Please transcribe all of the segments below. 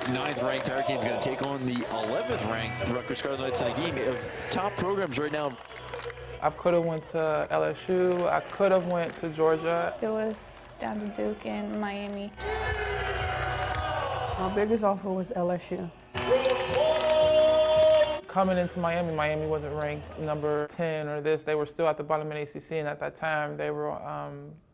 9th-ranked Hurricanes going to take on the 11th-ranked Rutgers Scarlet Knights in a game of top programs right now. I could have went to LSU. I could have went to Georgia. It was down to Duke and Miami. My biggest offer was LSU. Coming into Miami, Miami wasn't ranked number 10 or this. They were still at the bottom in ACC, and at that time they were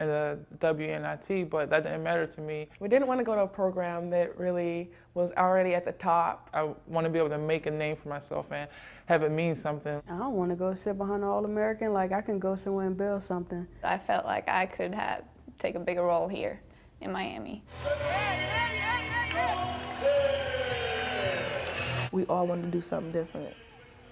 in the WNIT, but that didn't matter to me. We didn't want to go to a program that really was already at the top. I want to be able to make a name for myself and have it mean something. I don't want to go sit behind an All-American. Like, I can go somewhere and build something. I felt like I could take a bigger role here in Miami. We all wanted to do something different.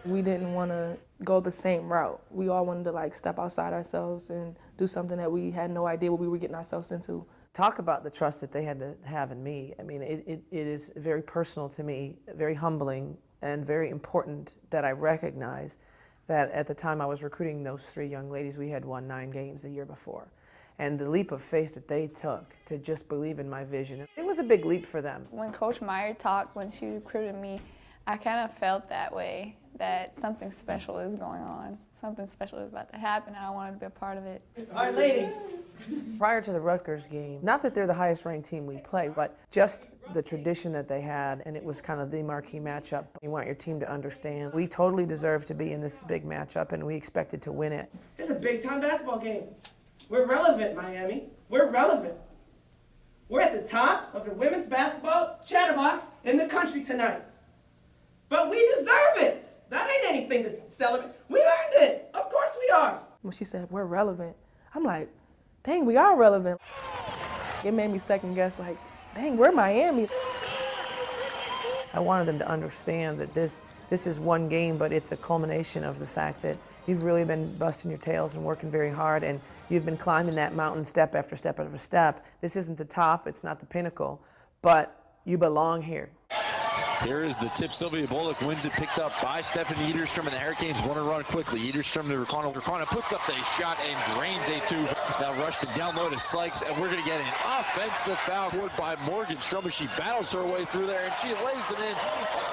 We didn't want to go the same route. We all wanted to like step outside ourselves and do something that we had no idea what we were getting ourselves into. Talk about the trust that they had to have in me. I mean, it is very personal to me, very humbling, and very important that I recognize that at the time I was recruiting those 3 young ladies, we had won 9 games the year before. And the leap of faith that they took to just believe in my vision, it was a big leap for them. When Coach Meier talked, when she recruited me, I kind of felt that way, that something special is going on. Something special is about to happen, and I wanted to be a part of it. All right, ladies. Prior to the Rutgers game, not that they're the highest ranked team we play, but just the tradition that they had, and it was kind of the marquee matchup. You want your team to understand. We totally deserve to be in this big matchup, and we expected to win it. It's a big-time basketball game. We're relevant, Miami. We're relevant. We're at the top of the women's basketball chatterbox in the country tonight. But we deserve it. That ain't anything to celebrate. We earned it. Of course we are. When she said, we're relevant, I'm like, dang, we are relevant. It made me second guess, like, dang, we're Miami. I wanted them to understand that this is one game, but it's a culmination of the fact that you've really been busting your tails and working very hard, and you've been climbing that mountain step after step after step. This isn't the top, it's not the pinnacle, but you belong here. Here is the tip. Sylvia Bullock wins it, picked up by Stephanie Ederstrom, and the Hurricanes want to run quickly. Ederstrom to Rakana. Rakana puts up the shot and drains a 2. Now rushed and down low to Sykes, and we're going to get an offensive foul by Morgan Strom as she battles her way through there, and she lays it in.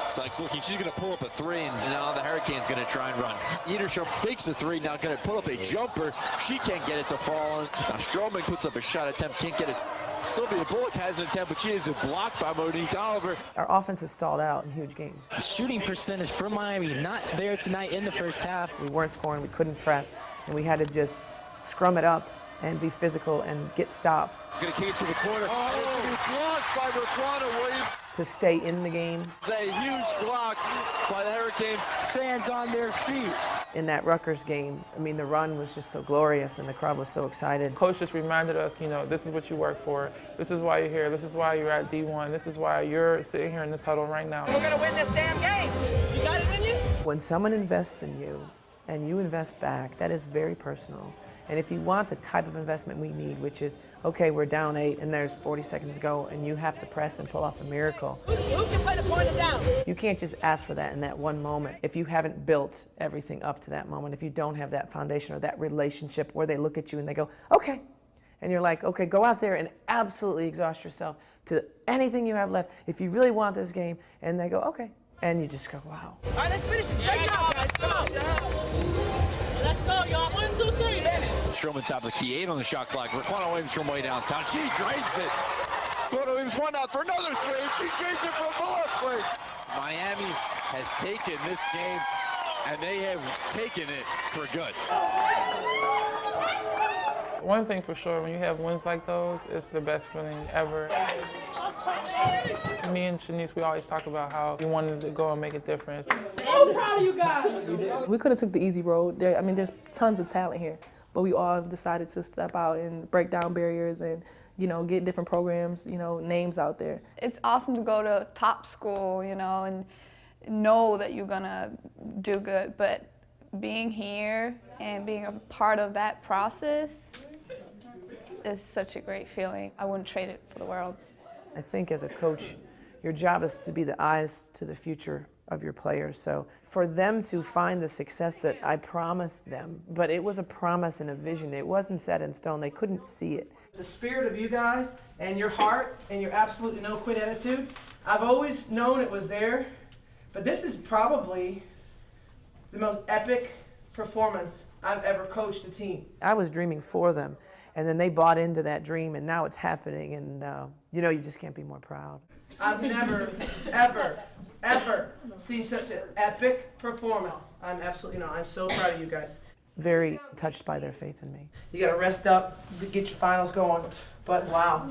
Sykes looking, she's going to pull up a 3, and now the Hurricanes going to try and run. Ederstrom fakes the 3, now going to pull up a jumper. She can't get it to fall. Now Stroman puts up a shot attempt, can't get it. Sylvia Bullock has an attempt, but she is blocked by Monique Oliver. Our offense has stalled out in huge games. The shooting percentage for Miami not there tonight in the first half. We weren't scoring, we couldn't press, and we had to just scrum it up and be physical and get stops. Going to kick it to the corner. Oh, it's going to be blocked by Raquana Williams. To stay in the game. It's a huge block by the Hurricanes. Fans on their feet. In that Rutgers game, I mean, the run was just so glorious and the crowd was so excited. Coach just reminded us, you know, this is what you work for. This is why you're here. This is why you're at D1. This is why you're sitting here in this huddle right now. We're going to win this damn game. You got it in you? When someone invests in you and you invest back, that is very personal. And if you want the type of investment we need, which is, okay, we're down 8 and there's 40 seconds to go and you have to press and pull off a miracle. Who can play the point down? You can't just ask for that in that one moment if you haven't built everything up to that moment, if you don't have that foundation or that relationship where they look at you and they go, okay. And you're like, okay, go out there and absolutely exhaust yourself to anything you have left if you really want this game. And they go, okay. And you just go, wow. All right, let's finish this. Great job, guys. Come on. Let's go, y'all. 1, 2, 3. Finish. Stroman top of the key, 8 on the shot clock. Raquana Williams from way downtown. She drains it. Raquana Williams 1 out for another 3. She drains it from Bullock. Miami has taken this game, and they have taken it for good. One thing for sure, when you have wins like those, it's the best feeling ever. Me and Shanice, we always talk about how we wanted to go and make a difference. So proud of you guys. We could have took the easy road. There's tons of talent here, but we all decided to step out and break down barriers and, you know, get different programs, you know, names out there. It's awesome to go to top school, you know, and know that you're gonna do good, but being here and being a part of that process is such a great feeling. I wouldn't trade it for the world. I think as a coach, your job is to be the eyes to the future of your players. So for them to find the success that I promised them, but it was a promise and a vision. It wasn't set in stone. They couldn't see it. The spirit of you guys and your heart and your absolutely no-quit attitude, I've always known it was there, but this is probably the most epic performance I've ever coached a team. I was dreaming for them, and then they bought into that dream, and now it's happening, and you know, you just can't be more proud. I've never, ever, ever seen such an epic performance. I'm absolutely not. I'm so proud of you guys. Very touched by their faith in me. You got to rest up, get your finals going, but wow.